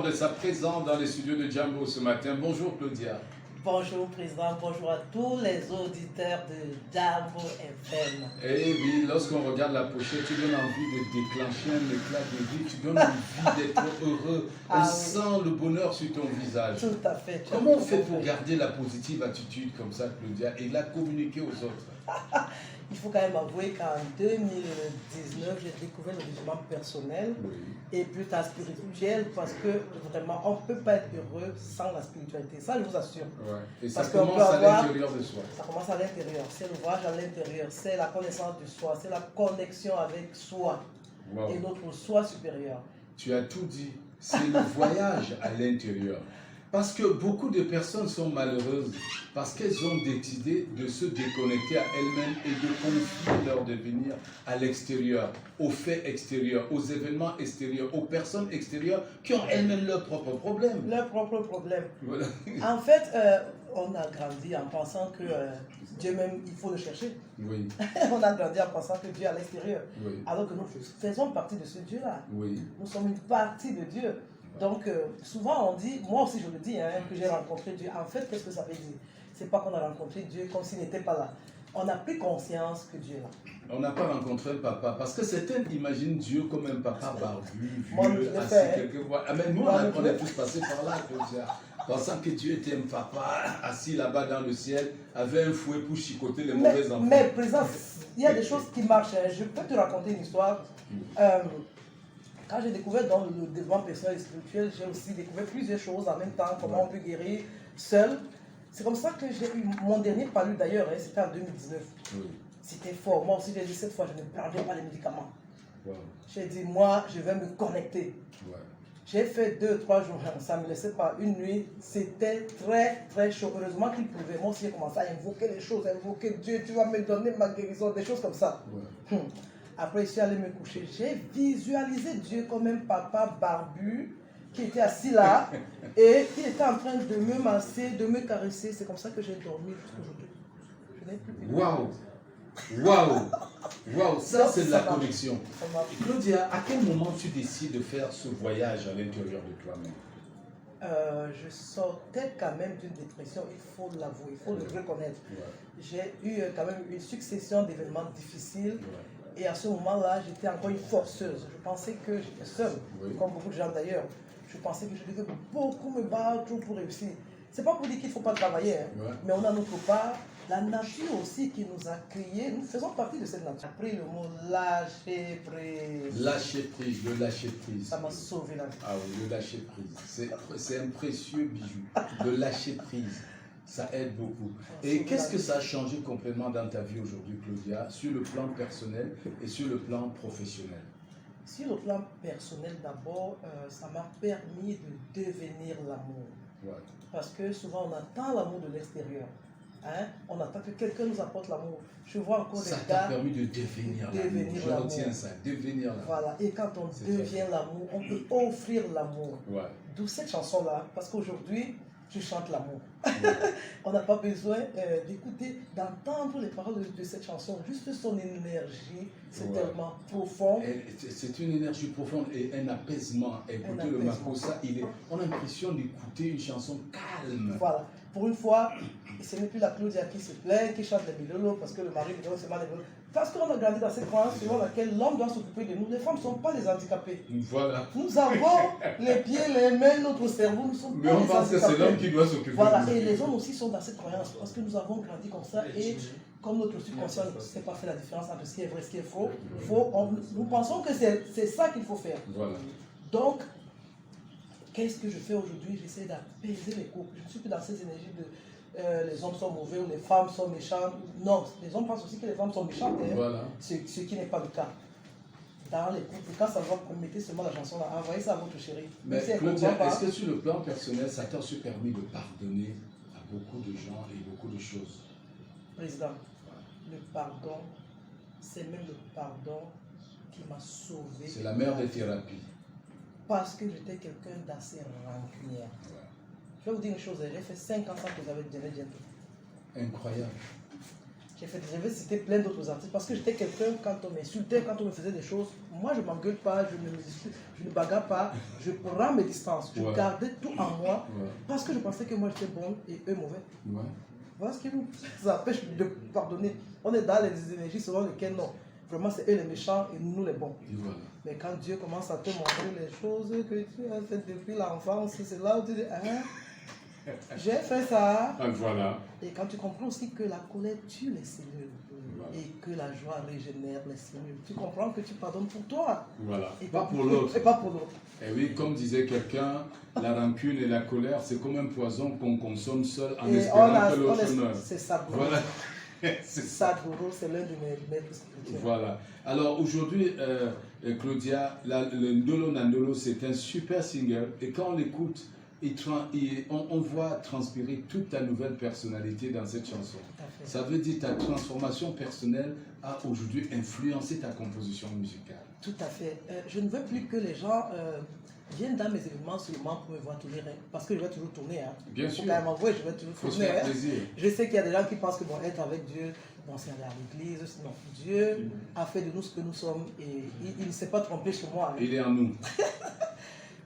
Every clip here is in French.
de sa présence dans les studios de Jambo ce matin. Bonjour Claudia. Bonjour Président, bonjour à tous les auditeurs de Jambo FM. Eh oui, lorsqu'on regarde la pochette, tu donnes envie de déclencher un éclat de vie, tu donnes envie d'être heureux. On sent le bonheur sur ton visage. Tout à fait. Comment on fait pour garder la positive attitude comme ça, Claudia, et la communiquer aux autres? Il faut quand même avouer qu'en 2019, j'ai découvert le développement personnel et plus tard spirituel, parce que vraiment, on ne peut pas être heureux sans la spiritualité. Ça, je vous assure. Ouais. Et ça parce commence à l'intérieur de soi. Ça commence à l'intérieur. C'est l'ouvrage à l'intérieur. C'est la connaissance de soi. C'est la connexion avec soi et notre soi supérieur. Tu as tout dit. C'est le voyage à l'intérieur. Parce que beaucoup de personnes sont malheureuses parce qu'elles ont décidé de se déconnecter à elles-mêmes et de confier leur devenir à l'extérieur, aux faits extérieurs, aux événements extérieurs, aux personnes extérieures qui ont elles-mêmes leurs propres problèmes. Leurs propres problèmes. Voilà. En fait, on a grandi en pensant que Dieu même, il faut le chercher. Oui. On a grandi en pensant que Dieu est à l'extérieur. Oui. Alors que nous faisons partie de ce Dieu-là. Oui. Nous sommes une partie de Dieu. Donc, souvent on dit, moi aussi je le dis, que j'ai rencontré Dieu. En fait, qu'est-ce que ça veut dire? C'est pas qu'on a rencontré Dieu comme s'il n'était pas là. On a pris conscience que Dieu est là. On n'a pas rencontré un papa, parce que certains imaginent Dieu comme un papa barbu, Moi, vieux, assis quelque part. Ah, mais nous, on est tous passés par là, pensant que Dieu était un papa assis là-bas dans le ciel, avait un fouet pour chicoter les mauvais enfants. Mais, président, il y a des choses qui marchent. Je peux te raconter une histoire. Quand j'ai découvert dans le développement personnel et spirituel, j'ai aussi découvert plusieurs choses en même temps, comment on peut guérir seul. C'est comme ça que j'ai eu mon dernier palu d'ailleurs, c'était en 2019. C'était fort. Moi aussi, j'ai dit cette fois, je ne prendrai pas les médicaments. J'ai dit, moi, je vais me connecter. J'ai fait 2-3 jours, ça ne me laissait pas. Une nuit, c'était très, très chaud. Heureusement qu'il pleuvait. Moi aussi, j'ai commencé à invoquer les choses, à invoquer Dieu, tu vas me donner ma guérison, des choses comme ça. Après, je suis allé me coucher. J'ai visualisé Dieu comme un papa barbu qui était assis là et qui était en train de me masser, de me caresser. C'est comme ça que j'ai dormi jusqu'aujourd'hui. Je n'ai plus. Waouh! Waouh! Waouh! Ça, c'est de la connexion. Claudia, à quel moment tu décides de faire ce voyage à l'intérieur de toi-même? Je sortais quand même d'une dépression, il faut l'avouer, il faut le reconnaître. J'ai eu quand même une succession d'événements difficiles. Et à ce moment-là, j'étais encore une forceuse. Je pensais que j'étais seule, comme beaucoup de gens d'ailleurs. Je pensais que je devais beaucoup me battre pour réussir. C'est pas pour dire qu'il ne faut pas travailler, mais on a notre part. La nature aussi qui nous a créés, nous faisons partie de cette nature. J'ai appris le mot lâcher prise. Lâcher prise, le lâcher prise. Ça m'a sauvé la vie. Ah oui, le lâcher prise. C'est un précieux bijou. Le lâcher prise. Ça aide beaucoup. Et qu'est-ce que ça a changé complètement dans ta vie aujourd'hui, Claudia, sur le plan personnel et sur le plan professionnel? Sur le plan personnel, d'abord, ça m'a permis de devenir l'amour. Parce que souvent, on attend l'amour de l'extérieur. On attend que quelqu'un nous apporte l'amour. Je vois encore des gars... Ça t'a permis de devenir l'amour. Je retiens ça, devenir l'amour. Voilà, et quand on devient l'amour, on peut offrir l'amour. D'où cette chanson-là, parce qu'aujourd'hui, je chante l'amour. On n'a pas besoin d'écouter, d'entendre les paroles de cette chanson. Juste son énergie, c'est tellement profond. C'est une énergie profonde et un apaisement. Écoutez le Makossa, on a l'impression d'écouter une chanson calme. Voilà. Pour une fois, ce n'est plus la Claudia qui se plaint, qui chante les milolos parce que le mari veut seulement les milolos. Parce qu'on a grandi dans cette croyance selon laquelle l'homme doit s'occuper de nous. Les femmes ne sont pas des handicapés. Voilà. Nous avons les pieds, les mains, notre cerveau, nous sommes pas des handicapés. Mais on pense que c'est l'homme qui doit s'occuper de nous. Voilà, et les hommes aussi sont dans cette croyance parce que nous avons grandi comme ça et comme notre subconscient ne sait pas faire la différence entre ce qui est vrai et ce qui est faux, nous pensons que c'est ça qu'il faut faire. Voilà. Donc, qu'est-ce que je fais aujourd'hui? J'essaie d'apaiser les couples. Je ne suis plus dans ces énergies de les hommes sont mauvais ou les femmes sont méchantes. Non, les hommes pensent aussi que les femmes sont méchantes. Ce qui n'est pas le cas. Dans les couples, quand ça va, mettez seulement la chanson là, envoyez ça à votre chérie. Mais Claudia, est-ce que sur le plan personnel, ça t'a aussi permis de pardonner à beaucoup de gens et beaucoup de choses? Président, le pardon, c'est même le pardon qui m'a sauvé. C'est la mère des thérapies. Parce que j'étais quelqu'un d'assez rancunière. Je vais vous dire une chose, j'ai fait 5 ans sans que vous avez bientôt. Incroyable. Je vais citer plein d'autres artistes parce que j'étais quelqu'un, quand on m'insultait, quand on me faisait des choses, moi je ne m'engueule pas, je ne bagarre pas, je prends mes distances, je gardais tout en moi parce que je pensais que moi j'étais bon et eux mauvais. Voilà ce qui nous empêche de pardonner. On est dans les énergies selon lesquelles non. Vraiment, c'est eux les méchants et nous les bons. Mais quand Dieu commence à te montrer les choses que tu as faites depuis l'enfance, c'est là où tu dis, ah, j'ai fait ça. Voilà. Et quand tu comprends aussi que la colère tue les cellules et que la joie régénère les cellules, tu comprends que tu pardonnes pour toi. Voilà. Et pas pour l'autre. Et pas pour l'autre. Et oui, comme disait quelqu'un, la rancune et la colère, c'est comme un poison qu'on consomme seul en espérant que l'autre meure. C'est ça. Voilà. Sadhguru, c'est l'un de mes maîtres spirituels. Voilà. Alors aujourd'hui, Claudia, le Ndolo Nandolo, c'est un super single. Et quand on l'écoute, on voit transpirer toute ta nouvelle personnalité dans cette chanson. Ça veut dire que ta transformation personnelle a aujourd'hui influencé ta composition musicale. Tout à fait. Je ne veux plus que les gens viennent dans mes événements seulement pour me voir tourner, parce que je vais toujours tourner. Bien sûr. Faut quand même avouer, je vais toujours Faut tourner. se faire plaisir. Je sais qu'il y a des gens qui pensent que bon, être avec Dieu, bon, c'est aller à l'église. Non, Dieu a fait de nous ce que nous sommes et il ne s'est pas trompé sur moi. Il est en nous.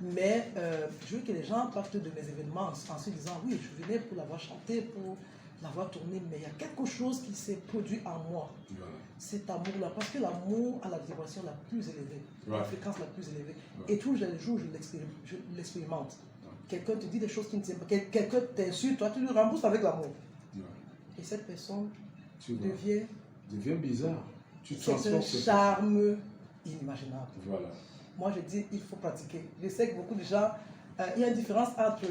Mais je veux que les gens partent de mes événements en se disant, oui, je venais pour l'avoir chanté, pour l'avoir tourné, mais il y a quelque chose qui s'est produit en moi. Voilà. Cet amour-là, parce que l'amour a la vibration la plus élevée, la fréquence la plus élevée. Ouais. Et tous les jours, je l'expérimente. Quelqu'un te dit des choses qui ne tiennent pas, quelqu'un t'insulte, toi tu lui rembourses avec l'amour. Et cette personne devient bizarre. Tu c'est un charme inimaginable. Voilà. Moi je dis, il faut pratiquer. Je sais que beaucoup de gens, il y a une différence entre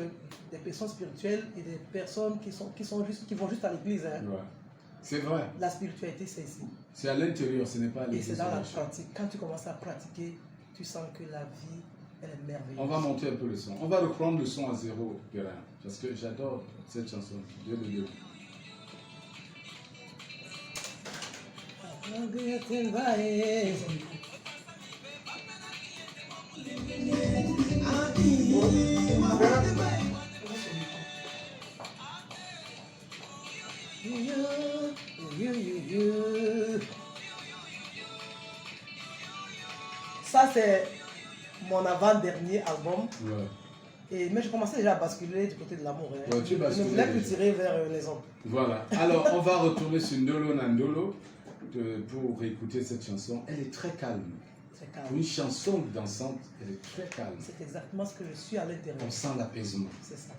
des personnes spirituelles et des personnes qui vont juste à l'église. Ouais. C'est vrai. La spiritualité, c'est ici. C'est à l'intérieur, ce n'est pas à l'église. Et c'est dans la pratique. Quand tu commences à pratiquer, tu sens que la vie, elle est merveilleuse. On va monter un peu le son. On va reprendre le son à zéro, Guérin, parce que j'adore cette chanson. Dieu le Dieu. Ça, c'est mon avant-dernier album. Ouais. Mais je commençais déjà à basculer du côté de l'amour. Ouais, je ne voulais plus tirer vers les hommes. Voilà. Alors, on va retourner sur Ndolo Nandolo pour écouter cette chanson. Elle est très calme. Très calme. Une chanson dansante, elle est très calme. C'est exactement ce que je suis à l'intérieur. On sent l'apaisement. C'est ça.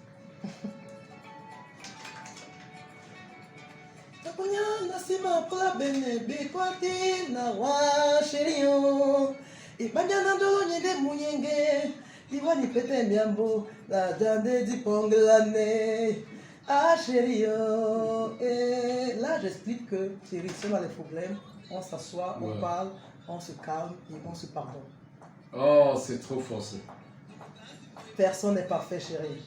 Ah chérie, et là j'explique que chérie, si on a des problèmes, on s'assoit, on parle, on se calme et on se pardonne. Oh, c'est trop forcé. Personne n'est parfait chérie.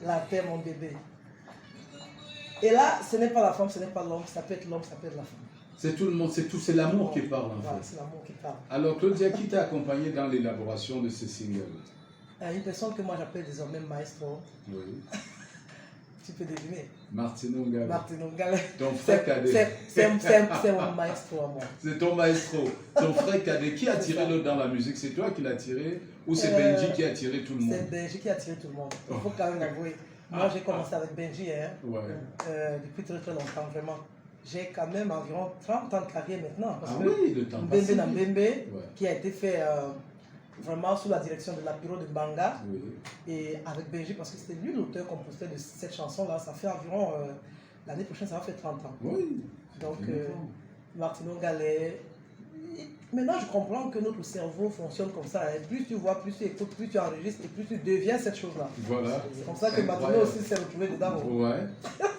La terre mon bébé. Et là, ce n'est pas la femme, ce n'est pas l'homme, ça peut être l'homme, ça peut être la femme. C'est tout le monde, c'est l'amour qui parle en voilà, fait. C'est l'amour qui parle. Alors Claudia, qui t'a accompagné dans l'élaboration de ce single? Une personne que moi j'appelle désormais maestro. Oui. Tu peux deviner. Martino Ngale. Martino Ngale. Ton frère cadet. C'est mon maestro à moi. C'est ton maestro. Ton frère cadet. Qui a tiré l'autre dans la musique? C'est toi qui l'as tiré ou c'est Benji qui a tiré tout le monde? C'est Benji qui a tiré tout le monde. Il faut quand même l'avouer. Moi j'ai commencé avec Benji depuis très très longtemps, vraiment. J'ai quand même environ 30 ans de carrière maintenant. Parce que oui, le temps passe. Mbembe Nambembe, qui a été fait vraiment sous la direction de l'apéro de Banga. Oui. Et avec Benji, parce que c'était lui l'auteur-compositeur de cette chanson-là. Ça fait environ, l'année prochaine, ça va faire 30 ans. Oui. Donc, Martino Gallet. Maintenant, je comprends que notre cerveau fonctionne comme ça. Et plus tu vois, plus tu écoutes, plus tu enregistres et plus tu deviens cette chose-là. Voilà. C'est comme ça que Martino aussi s'est retrouvé dedans. Ouais.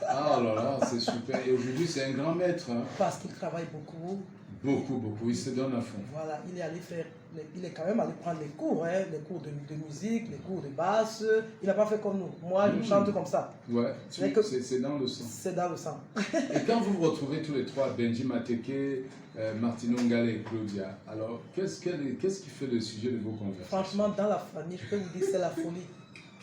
Ah là là, c'est super. Et aujourd'hui, c'est un grand maître. Hein. Parce qu'il travaille beaucoup. Beaucoup, beaucoup. Il se donne à fond. Voilà, il est quand même allé prendre les cours, les cours de musique, les cours de basse. Il n'a pas fait comme nous. Moi, je chante comme ça. Ouais, c'est dans le sang. C'est dans le sang. Et quand vous vous retrouvez tous les trois, Benji Mateke, Martino Ngale et Claudia, alors qu'est-ce qui fait le sujet de vos conversations? Franchement, dans la famille, je peux vous dire, c'est la folie.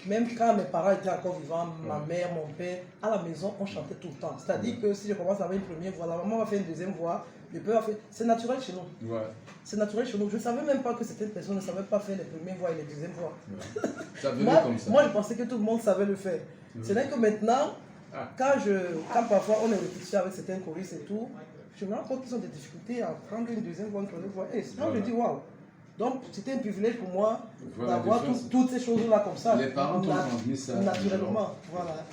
même quand mes parents étaient encore vivants, ma mère, mon père, à la maison, on chantait tout le temps. C'est-à-dire que si je commence avec une première voix, la maman va faire une deuxième voix, le père va faire... C'est naturel chez nous. Ouais. C'est naturel chez nous. Je ne savais même pas que certaines personnes ne savaient pas faire les premières voix et les deuxièmes voix. Ouais. Ça venait Moi, comme ça. moi, je pensais que tout le monde savait le faire. Ce n'est que maintenant, quand parfois on est répétition avec certains choristes et tout, je me rends compte qu'ils ont des difficultés à prendre une deuxième voix, une troisième voix. Et là, je dis waouh. Donc, c'était un privilège pour moi d'avoir toutes ces choses-là comme ça. Les parents t'ont transmis ça. Naturellement. Voilà.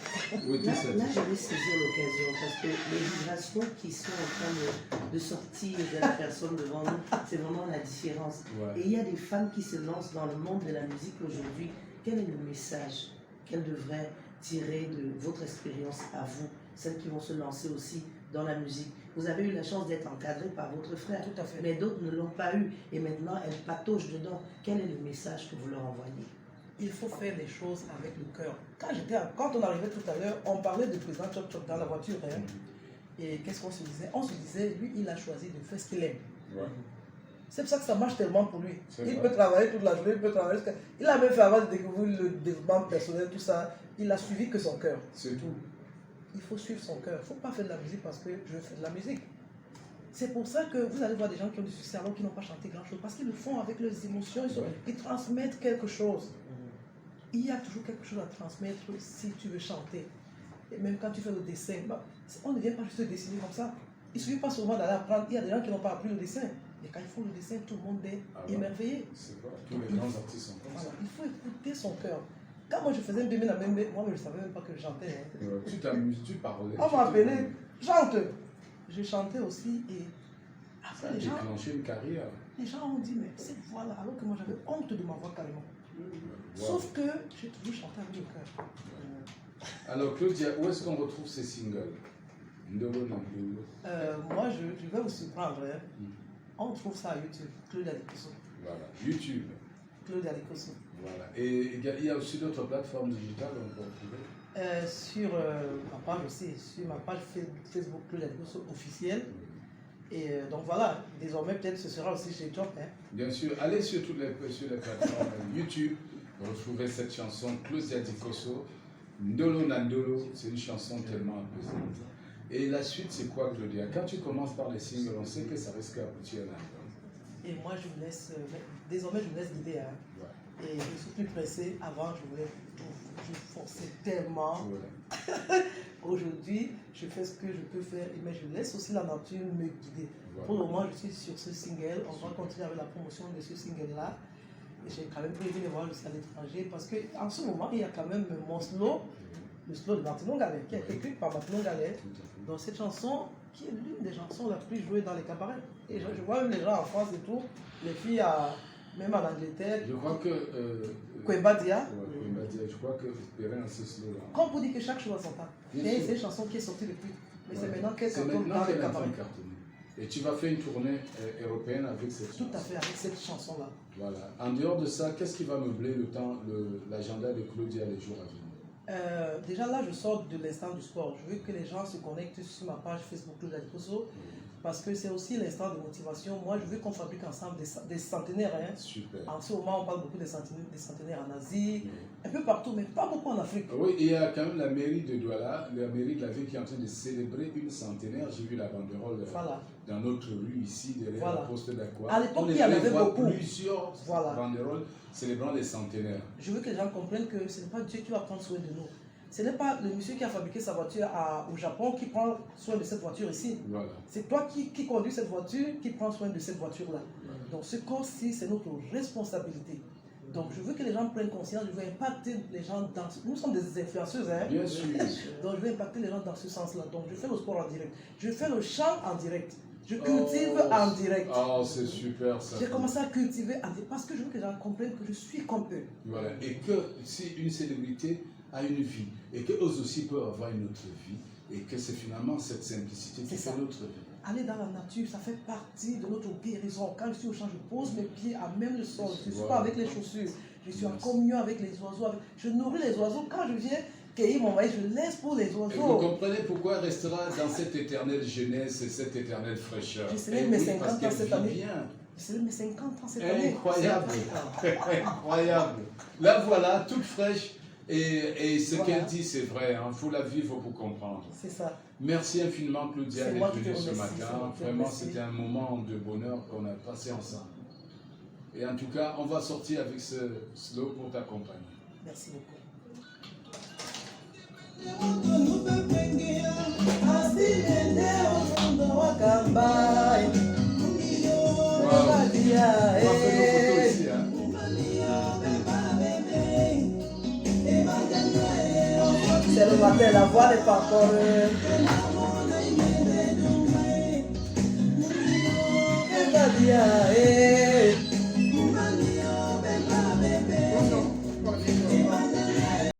Oui, Là, je vais saisir l'occasion parce que les vibrations qui sont en train de sortir de la personne devant nous, c'est vraiment la différence. Ouais. Et il y a des femmes qui se lancent dans le monde de la musique aujourd'hui. Quel est le message qu'elles devraient tirer de votre expérience à vous, celles qui vont se lancer aussi dans la musique? Vous avez eu la chance d'être encadré par votre frère, Tout à fait. mais d'autres ne l'ont pas eu et maintenant elles pataugent dedans. Quel est le message que vous leur envoyez? Il faut faire les choses avec le cœur. Quand on arrivait tout à l'heure, on parlait de président Chop Chop dans la voiture. Hein. Et qu'est-ce qu'on se disait? On se disait, lui, il a choisi de faire ce qu'il aime. Ouais. C'est pour ça que ça marche tellement pour lui. Il vrai. peut travailler toute la journée, il peut travailler. Il a même fait avant de découvrir le développement personnel, tout ça. Il a suivi que son cœur. C'est tout. Il faut suivre son cœur. Il ne faut pas faire de la musique parce que je fais de la musique. C'est pour ça que vous allez voir des gens qui ont du succès alors qu'ils n'ont pas chanté grand-chose. Parce qu'ils le font avec leurs émotions. Ils transmettent quelque chose. Il y a toujours quelque chose à transmettre si tu veux chanter. Et même quand tu fais le dessin, on ne vient pas juste dessiner comme ça. Il ne suffit pas seulement d'aller apprendre. Il y a des gens qui n'ont pas appris le dessin. Mais quand ils font le dessin, tout le monde est émerveillé. C'est pas tous les grands artistes sont comme ça. Voilà. Il faut écouter son cœur. Quand moi je faisais un demi la même, moi je ne savais même pas que je chantais. Hein. Tu t'amuses, tu parlais. On m'a appelé, chante. Je chantais aussi et Ça après a déclenché une carrière. les gens ont dit, mais cette voix-là, alors que moi j'avais honte de ma voix carrément. Wow. Sauf que j'ai toujours chanté avec le cœur. Alors Claudia, où est-ce qu'on retrouve ces singles? Ndolo Ndolo. Moi je vais vous surprendre. Hein. On trouve ça à YouTube, Claudia Likoso. Voilà, YouTube. Claudia Likoso. Voilà. Et il y a aussi d'autres plateformes digitales où on peut retrouver. Sur ma page aussi, sur ma page Facebook Claudia Likoso officielle. Et donc voilà, désormais peut-être ce sera aussi chez Chop. Hein. Bien sûr, allez sur toutes les plateformes YouTube, retrouvez cette chanson Claudia Likoso, Ndolo Nandolo, c'est une chanson tellement apaisante. Et la suite, c'est quoi, Claudia? Quand tu commences par les singles, on sait que ça risque d'aboutir à un album. Et moi je me laisse, désormais je me laisse guider. Hein. Ouais. Et je suis plus pressé. Avant je voulais tout, je forçais tellement. Voilà. Aujourd'hui, je fais ce que je peux faire, mais je laisse aussi la nature me guider. Voilà. Pour le moment, je suis sur ce single. On va continuer avec la promotion de ce single-là. Et j'ai quand même prévu de voir aussi à l'étranger parce qu'en ce moment, il y a quand même mon slow, le slow de Martinon Gallet, qui a été écrit par Martinon Gallet. Dans cette chanson, qui est l'une des chansons la plus jouées dans les cabarets. Et je vois même les gens en France et tout, les filles, même en Angleterre, Je crois que. Kwemba Dia. Kwemba Dia, je crois que Perrin a ce slow-là. Comme vous dites que chaque chose a son temps. Bien Et sûr. c'est une chanson qui est sortie depuis. Mais Ouais. c'est maintenant qu'elle C'est cartonne maintenant dans les qu'elle est en train cabarets. de cartonner. Et tu vas faire une tournée européenne avec cette chanson. Tout à fait, avec cette chanson-là. Voilà. En dehors de ça, qu'est-ce qui va meubler le temps, l'agenda de Claudia les jours à venir? Déjà là, je sors de l'instant du sport. Je veux que les gens se connectent sur ma page Facebook Claudia Likoso parce que c'est aussi l'instant de motivation. Moi, je veux qu'on fabrique ensemble des centenaires. Hein. Super. En ce moment, on parle beaucoup des centenaires en Asie, un peu partout, mais pas beaucoup en Afrique. Oui, il y a quand même la mairie de Douala, la mairie de la ville qui est en train de célébrer une centenaire. J'ai vu la banderole Voilà. dans notre rue ici, derrière Voilà. la poste d'Aqua. À l'époque, On il y en devrait avait voir beaucoup. plusieurs Voilà. banderoles célébrant les centenaires. Je veux que les gens comprennent que ce n'est pas Dieu qui va prendre soin de nous. Ce n'est pas le monsieur qui a fabriqué sa voiture au Japon qui prend soin de cette voiture ici. Voilà. C'est toi qui conduis cette voiture, qui prend soin de cette voiture-là. Donc ce corps-ci, c'est notre responsabilité. Donc je veux que les gens prennent conscience, je veux impacter les gens dans... Nous sommes des influenceuses, hein. Bien sûr. Donc je veux impacter les gens dans ce sens-là. Donc je fais le sport en direct. Je fais le chant en direct. Je cultive en direct. Oh, c'est super ça. J'ai commencé à cultiver en direct parce que je veux que les gens comprennent que je suis comme eux. Voilà. Et que si une célébrité a une vie, et qu'eux aussi peuvent avoir une autre vie, et que c'est finalement cette simplicité qui C'est fait ça. notre vie. Aller dans la nature, ça fait partie de notre guérison. Quand je suis au champ, je pose mes pieds à même le sol. Je ne suis pas avec les chaussures. Je suis en communion avec les oiseaux. Je nourris les oiseaux. Quand je viens cueillir mon maïs, je laisse pour les Et vous oiseaux. comprenez pourquoi elle restera dans cette éternelle jeunesse et cette éternelle fraîcheur. Je célèbre Eh mes oui, 50 parce ans qu'elle cette vit année. bien. Je célèbre mes 50 ans cette année. Incroyable. Incroyable. La voilà, toute fraîche. Et ce Voilà. qu'elle dit, c'est vrai, il faut la vivre pour comprendre. C'est ça. Merci infiniment, Claudia, C'est moi d'être qui te venue ce remercie, c'est matin. moi qui te Vraiment, remercie. c'était un moment de bonheur qu'on a passé ensemble. Et en tout cas, on va sortir avec ce slow pour t'accompagner. Merci beaucoup. Wow. On va faire nos photos ici, hein. C'est le matin, la voix n'est pas encore. Dia,